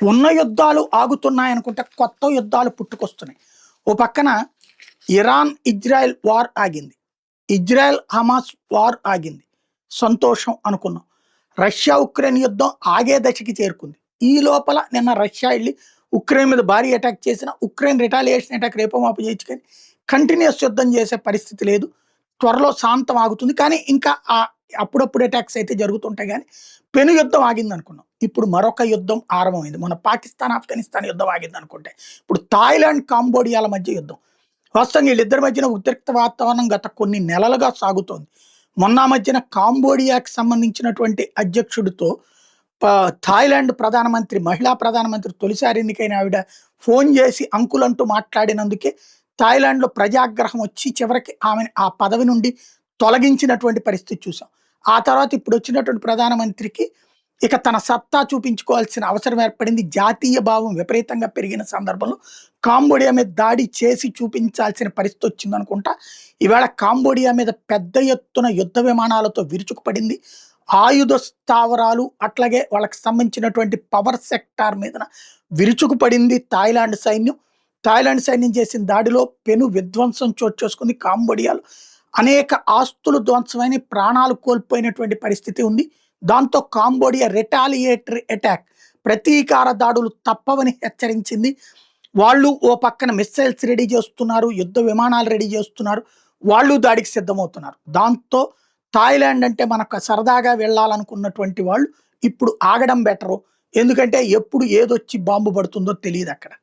ఉన్న యుద్ధాలు ఆగుతున్నాయనుకుంటే కొత్త యుద్ధాలు పుట్టుకొస్తున్నాయి. ఓ పక్కన ఇరాన్ ఇజ్రాయెల్ వార్ ఆగింది. ఇజ్రాయెల్ హమాస్ వార్ ఆగింది. సంతోషం అనుకున్నాం. రష్యా ఉక్రెయిన్ యుద్ధం ఆగే దశకి చేరుకుంది. ఈ లోపల నిన్న రష్యా వెళ్ళి ఉక్రెయిన్ మీద భారీ అటాక్ చేసిన ఉక్రెయిన్ రిటాలియేషన్ అటాక్ రేపో మాపు చేయొచ్చు, కానీ కంటిన్యూస్ యుద్ధం చేసే పరిస్థితి లేదు. త్వరలో శాంతం ఆగుతుంది, కానీ ఇంకా అప్పుడప్పుడు అటాక్స్ అయితే జరుగుతుంటాయి. కానీ పెను యుద్ధం ఆగింది అనుకున్నాం. ఇప్పుడు మరొక యుద్ధం ఆరంభమైంది. మన పాకిస్తాన్ ఆఫ్ఘనిస్తాన్ యుద్ధం ఆగింది అనుకుంటే ఇప్పుడు థాయిలాండ్ కాంబోడియాల మధ్య యుద్ధం. వాస్తవంగా వీళ్ళిద్దరి మధ్యన ఉద్రిక్త వాతావరణం గత కొన్ని నెలలుగా సాగుతోంది. మొన్న మధ్యన కాంబోడియాకి సంబంధించినటువంటి అధ్యక్షుడితో థాయిలాండ్ ప్రధానమంత్రి, మహిళా ప్రధానమంత్రి, తొలిసారి ఎన్నికైన ఆవిడ ఫోన్ చేసి అంకులంటూ మాట్లాడినందుకే థాయిలాండ్లో ప్రజాగ్రహం వచ్చి చివరికి ఆమెను ఆ పదవి నుండి తొలగించినటువంటి పరిస్థితి చూసాం. ఆ తర్వాత ఇప్పుడు వచ్చినటువంటి ప్రధానమంత్రికి ఇక తన సత్తా చూపించుకోవాల్సిన అవసరం ఏర్పడింది. జాతీయ భావం విపరీతంగా పెరిగిన సందర్భంలో కాంబోడియా మీద దాడి చేసి చూపించాల్సిన పరిస్థితి వచ్చిందనుకుంటా. ఈవేళ కాంబోడియా మీద పెద్ద ఎత్తున యుద్ధ విమానాలతో విరుచుకుపడింది. ఆయుధ స్థావరాలు అట్లాగే వాళ్ళకి సంబంధించినటువంటి పవర్ సెక్టార్ మీద విరుచుకుపడింది థాయిలాండ్ సైన్యం. థాయిలాండ్ సైన్యం చేసిన దాడిలో పెను విధ్వంసం చోటు చేసుకుంది. కాంబోడియాలో అనేక ఆస్తులు ధ్వంసమైన, ప్రాణాలు కోల్పోయినటువంటి పరిస్థితి ఉంది. దాంతో కాంబోడియా రిటాలియేటరీ అటాక్, ప్రతీకార దాడులు తప్పవని హెచ్చరించింది. వాళ్ళు ఓ పక్కన మిస్సైల్స్ రెడీ చేస్తున్నారు, యుద్ధ విమానాలు రెడీ చేస్తున్నారు, వాళ్ళు దాడికి సిద్ధమవుతున్నారు. దాంతో థాయిలాండ్ అంటే మనకు సరదాగా వెళ్ళాలనుకున్నటువంటి వాళ్ళు ఇప్పుడు ఆగడం బెటరు. ఎందుకంటే ఎప్పుడు ఏదొచ్చి బాంబు పడుతుందో తెలియదు అక్కడ.